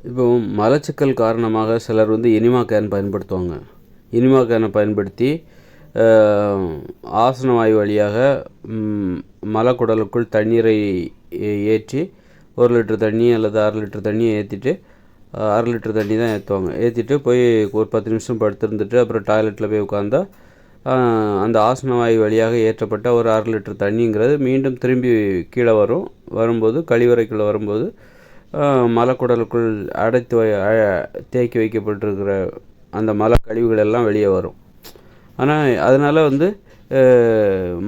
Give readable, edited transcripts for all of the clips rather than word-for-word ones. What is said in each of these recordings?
இப்போ மலச்சிக்கல் காரணமாக சிலர் எனிமா கேன் பயன்படுத்துவாங்க. எனிமா கேனை பயன்படுத்தி ஆசன வாயு வழியாக மலக்குடலுக்குள் தண்ணீரை ஏற்றி 1 லிட்டர் தண்ணி அல்லது 1/2 லிட்டர் தண்ணியை ஏற்றிட்டு 1/2 லிட்டர் தண்ணி தான் ஏற்றுவாங்க. ஏற்றிட்டு போய் ஒரு 10 நிமிஷம் படுத்திருந்துட்டு அப்புறம் டாய்லெட்டில் போய் உட்காந்தா அந்த ஆசன வாயு வழியாக ஏற்றப்பட்ட ஒரு 1/2 லிட்டர் தண்ணிங்கிறது மீண்டும் திரும்பி கீழே வரும்போது கழிவறைக்குள்ளே வரும்போது மலக்குடலுக்குள் அடைத்து தேக்கி வைக்கப்பட்டிருக்கிற அந்த மலக்கழிவுகள் எல்லாம் வெளியே வரும். ஆனால் அதனால்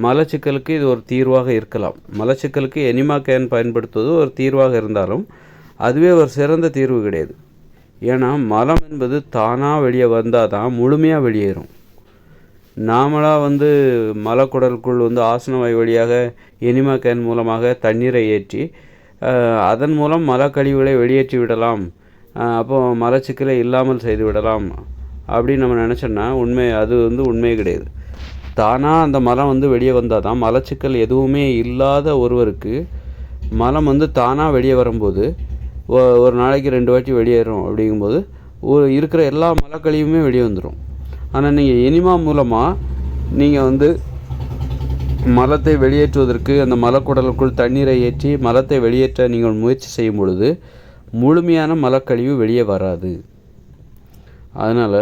மலச்சிக்கலுக்கு இது ஒரு தீர்வாக இருக்கலாம். மலச்சிக்கலுக்கு எனிமா கேன் பயன்படுத்துவது ஒரு தீர்வாக இருந்தாலும் அதுவே ஒரு சிறந்த தீர்வு கிடையாது. ஏன்னா மலம் என்பது தானாக வெளியே வந்தால் தான் முழுமையாக வெளியேறும். நாமளாக மலக்குடலுக்குள் ஆசன வாயு வழியாக எனிமா கேன் மூலமாக தண்ணீரை ஏற்றி அதன் மூலம் மலக்கழிவுகளை வெளியேற்றி விடலாம், அப்போது மலச்சிக்கலை இல்லாமல் செய்து விடலாம் அப்படின்னு நம்ம நினச்சோன்னா அது உண்மையே கிடையாது. தானாக அந்த மலம் வெளியே வந்தால் தான் மலச்சிக்கல் எதுவுமே இல்லாத ஒருவருக்கு மலம் தானாக வெளியே வரும்போது ஒரு நாளைக்கு 2 வாட்டி வெளியேறும். அப்படிங்கும்போது இருக்கிற எல்லா மலக்கழிவுமே வெளியே வந்துடும். ஆனால் நீங்கள் எனிமா மூலமாக நீங்கள் மலத்தை வெளியேற்றுவதற்கு அந்த மலக்குடலுக்குள் தண்ணீரை ஏற்றி மலத்தை வெளியேற்ற நீங்கள் முயற்சி செய்யும் பொழுது முழுமையான மலக்கழிவு வெளியே வராது. அதனால்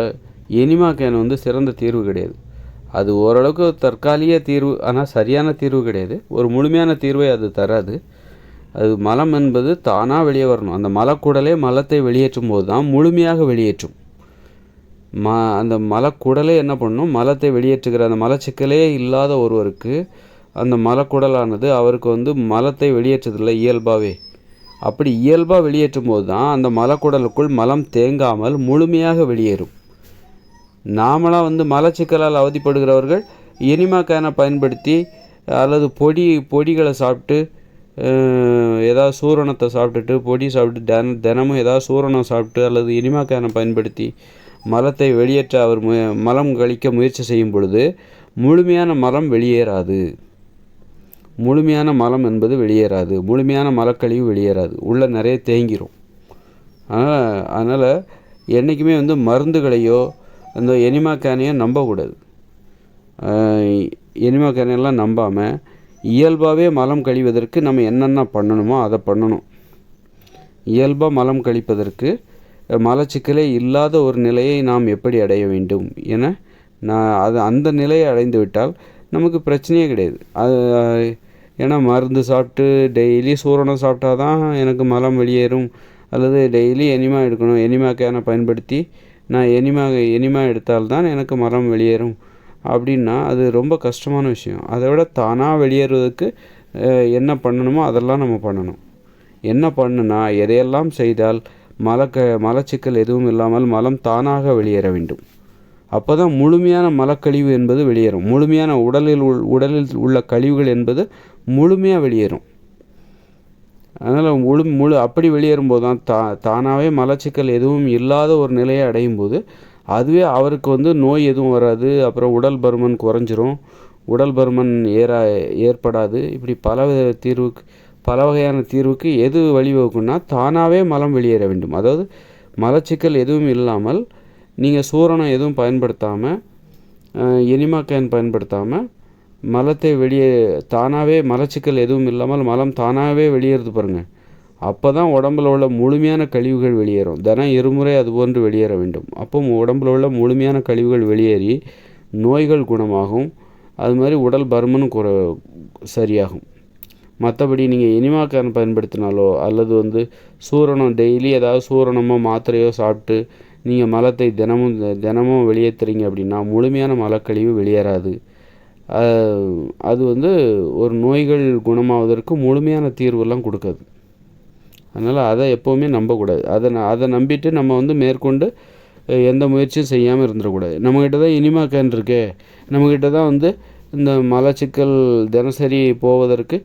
எனிமா கேன் சிறந்த தீர்வு கிடையாது. அது ஓரளவுக்கு தற்காலிக தீர்வு, ஆனால் சரியான தீர்வு கிடையாது. ஒரு முழுமையான தீர்வை அது தராது. அது மலம் என்பது தானாக வெளியே வரணும். அந்த மலக்குடலே மலத்தை வெளியேற்றும் போது தான் முழுமையாக வெளியேற்றும். அந்த மலக்குடலே என்ன பண்ணணும், மலத்தை வெளியேற்றுகிற அந்த மலச்சிக்கலே இல்லாத ஒருவருக்கு அந்த மலக்குடலானது அவருக்கு மலத்தை வெளியேற்றதில்லை இயல்பாகவே. அப்படி இயல்பாக வெளியேற்றும் போது தான் அந்த மலக்குடலுக்குள் மலம் தேங்காமல் முழுமையாக வெளியேறும். நாமளாக மலச்சிக்கலால் அவதிப்படுகிறவர்கள் எனிமா கேனை பயன்படுத்தி அல்லது பொடிகளை சாப்பிட்டு ஏதாவது சூரணத்தை சாப்பிட்டுட்டு பொடி சாப்பிட்டு தினமும் ஏதாவது சூரணம் சாப்பிட்டு அல்லது எனிமா கேனை பயன்படுத்தி மலத்தை வெளியேற்ற அவர் மலம் கழிக்க முயற்சி செய்யும் பொழுது முழுமையான மலம் வெளியேறாது. முழுமையான மலம் என்பது வெளியேறாது. முழுமையான மலக்கழிவு வெளியேறாது. உள்ளே நிறைய தேங்கிரும். அதனால் என்றைக்குமே மருந்துகளையோ அந்த எனிமா கேனையோ நம்பக்கூடாது. எனிமா கேனையெல்லாம் நம்பாமல் இயல்பாகவே மலம் கழிவதற்கு நம்ம என்னென்ன பண்ணணுமோ அதை பண்ணணும். இயல்பாக மலம் கழிப்பதற்கு மலச்சிக்கலே இல்லாத ஒரு நிலையை நாம் எப்படி அடைய வேண்டும் என அந்த நிலையை அடைந்து விட்டால் நமக்கு பிரச்சனையே கிடையாது. ஏன்னா மருந்து சாப்பிட்டு டெய்லி சூரணம் சாப்பிட்டா தான் எனக்கு மலம் வெளியேறும் அல்லது டெய்லி எனிமா எடுக்கணும், எனிமா கேனை பயன்படுத்தி நான் எனிமா எடுத்தால்தான் எனக்கு மலம் வெளியேறும் அப்படின்னா அது ரொம்ப கஷ்டமான விஷயம். அதை விட தானாக வெளியேறுவதற்கு என்ன பண்ணணுமோ அதெல்லாம் நம்ம பண்ணணும். என்ன பண்ணுனா எதையெல்லாம் செய்தால் மலச்சிக்கல் எதுவும் இல்லாமல் மலம் தானாக வெளியேற வேண்டும். அப்போ தான் முழுமையான மலக்கழிவு என்பது வெளியேறும். முழுமையான உடலில் உள்ள கழிவுகள் என்பது முழுமையாக வெளியேறும். அதனால் அப்படி வெளியேறும்போது தான் தானாகவே மலச்சிக்கல் எதுவும் இல்லாத ஒரு நிலையை அடையும் போது அதுவே அவருக்கு நோய் எதுவும் வராது. அப்புறம் உடல் பருமன் குறைஞ்சிரும், உடல் பருமன் ஏற்படாது. இப்படி பல வகையான தீர்வுக்கு எது வழிவகுக்குன்னா தானாகவே மலம் வெளியேற வேண்டும். அதாவது மலச்சிக்கல் எதுவும் இல்லாமல் நீங்கள் சூரணம் எதுவும் பயன்படுத்தாமல் எனிமா கேன் பயன்படுத்தாமல் மலத்தை தானாகவே மலச்சிக்கல் எதுவும் இல்லாமல் மலம் தானாகவே வெளியேறது பாருங்கள். அப்போ தான் உடம்பில் உள்ள முழுமையான கழிவுகள் வெளியேறும். தினம் இருமுறை அதுபோன்று வெளியேற வேண்டும். அப்போ உடம்பில் உள்ள முழுமையான கழிவுகள் வெளியேறி நோய்கள் குணமாகும். அது மாதிரி உடல் பருமனும் சரியாகும். மற்றபடி நீங்கள் எனிமா கேன் பயன்படுத்தினாலோ அல்லது சூரணம் டெய்லி ஏதாவது சூரணமோ மாத்திரையோ சாப்பிட்டு நீங்கள் மலத்தை தினமும் வெளியேற்றுறீங்க அப்படின்னா முழுமையான மலக்கழிவு வெளியேறாது. அது ஒரு நோய்கள் குணமாவதற்கு முழுமையான தீர்வெல்லாம் கொடுக்காது. அதனால் அதை எப்போவுமே நம்பக்கூடாது. அதை நம்பிட்டு நம்ம மேற்கொண்டு எந்த முயற்சியும் செய்யாமல் இருந்துடக்கூடாது. நம்மக்கிட்ட தான் எனிமா கேன் இருக்கே, நம்மக்கிட்ட தான் இந்த மலச்சிக்கல் தினசரி போவதற்கு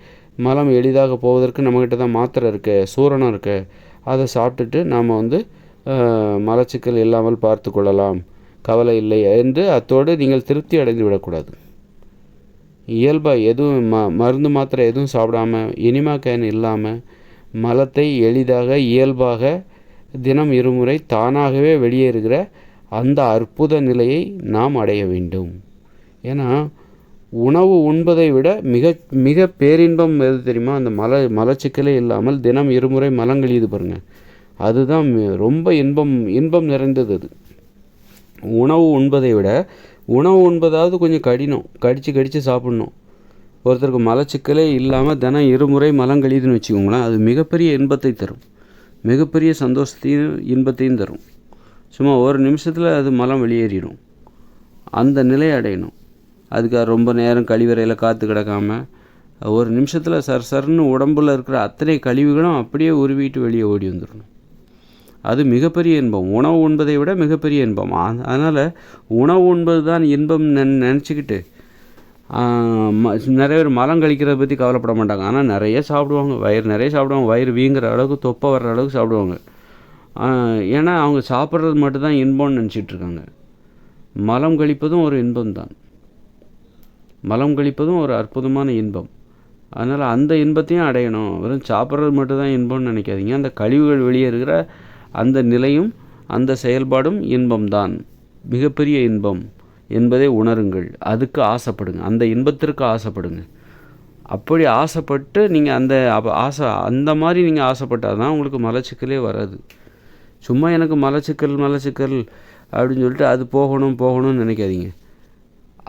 மலம் எளிதாக போவதற்கு நம்மக்கிட்ட தான் மாத்திரை இருக்கு, சூரணம் இருக்கு, அதை சாப்பிட்டுட்டு நாம் மலச்சிக்கல் இல்லாமல் பார்த்து கொள்ளலாம், கவலை இல்லை என்று அத்தோடு நீங்கள் திருப்தி அடைந்து விடக்கூடாது. இயல்பாக எதுவும் மருந்து மாத்திரை எதுவும் சாப்பிடாமல் எனிமா கேன் இல்லாமல் மலத்தை எளிதாக இயல்பாக தினம் இருமுறை தானாகவே வெளியேறுகிற அந்த அற்புத நிலையை நாம் அடைய வேண்டும். ஏன்னா உணவு உண்பதை விட மிக மிக பேரின்பம் எது தெரியுமா? அந்த மலச்சிக்கலே இல்லாமல் தினம் இருமுறை மலங்கழியுது பாருங்கள், அதுதான் ரொம்ப இன்பம் நிறைந்தது. அது உணவு உண்பதை விட, உணவு உண்பதாவது கொஞ்சம் கடினம், கடித்து சாப்பிட்ணும். ஒருத்தருக்கு மலச்சிக்கலே இல்லாமல் தினம் இருமுறை மலங்கழியுதுன்னு வச்சுக்கோங்களேன், அது மிகப்பெரிய இன்பத்தை தரும், மிகப்பெரிய சந்தோஷத்தையும் இன்பத்தையும் தரும். சும்மா ஒரு நிமிஷத்தில் அது மலம் வெளியேறிடும். அந்த நிலை அடையணும். அதுக்கு ரொம்ப நேரம் கழிவறையில் காற்று கிடக்காமல் ஒரு நிமிஷத்தில் சர்ன்னு உடம்புல இருக்கிற அத்தனை கழிவுகளும் அப்படியே உருவிட்டு வெளியே ஓடி வந்துடணும். அது மிகப்பெரிய இன்பம். உணவு உண்பதை விட மிகப்பெரிய இன்பம். அதனால் உணவு உண்பது தான் இன்பம் நினச்சிக்கிட்டு நிறைய பேர் மலம் கழிக்கிறத பற்றி கவலைப்பட மாட்டாங்க. ஆனால் நிறைய சாப்பிடுவாங்க, வயிறு நிறைய சாப்பிடுவாங்க, வயிறு வீங்குற அளவுக்கு தொப்பை வர்ற அளவுக்கு சாப்பிடுவாங்க. ஏன்னா அவங்க சாப்பிட்றது மட்டும்தான் இன்பம்னு நினச்சிட்ருக்காங்க. மலம் கழிப்பதும் ஒரு இன்பம்தான். மலம் கழிப்பதும் ஒரு அற்புதமான இன்பம். அதனால் அந்த இன்பத்தையும் அடையணும். வெறும் சாப்பிட்றது மட்டும்தான் இன்பம்னு நினைக்காதீங்க. அந்த கழிவுகள் வெளியேறுகிற அந்த நிலையும் அந்த செயல்பாடும் இன்பம்தான், மிகப்பெரிய இன்பம் என்பதை உணருங்கள். அதுக்கு ஆசைப்படுங்க, அந்த இன்பத்திற்கு ஆசைப்படுங்க. அப்படி ஆசைப்பட்டு நீங்கள் அந்த மாதிரி நீங்கள் ஆசைப்பட்டால் தான் உங்களுக்கு மலச்சிக்கலே வராது. சும்மா எனக்கு மலச்சிக்கல் அப்படின்னு சொல்லிட்டு அது போகணும்னு நினைக்காதீங்க.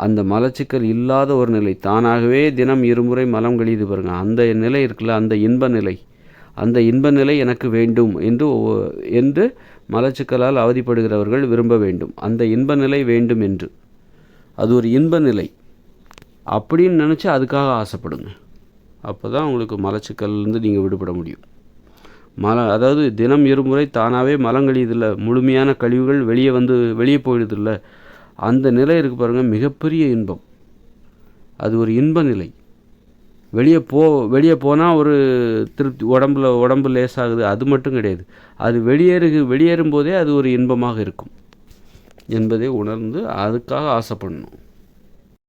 அந்த மலச்சிக்கல் இல்லாத ஒரு நிலை, தானாகவே தினம் இருமுறை மலம் கழியுது பாருங்கள், அந்த நிலை இருக்குல்ல, அந்த இன்ப நிலை எனக்கு வேண்டும் என்று மலச்சிக்கலால் அவதிப்படுகிறவர்கள் விரும்ப வேண்டும். அந்த இன்ப நிலை வேண்டும் என்று, அது ஒரு இன்ப நிலை அப்படின்னு நினச்சி அதுக்காக ஆசைப்படுங்க. அப்போ தான் உங்களுக்கு மலச்சிக்கல்லேருந்து நீங்கள் விடுபட முடியும். அதாவது தினம் இருமுறை தானாகவே மலங்கழியுதில்ல, முழுமையான கழிவுகள் வெளியே போயிடுதில்ல, அந்த நிலை இருக்குது பாருங்கள், மிகப்பெரிய இன்பம். அது ஒரு இன்ப நிலை. வெளியே போனால் ஒரு திருப்தி, உடம்பு லேசாகுது, அது மட்டும் கிடையாது. அது வெளியேறும் போதே அது ஒரு இன்பமாக இருக்கும் என்பதை உணர்ந்து அதுக்காக ஆசைப்படணும்.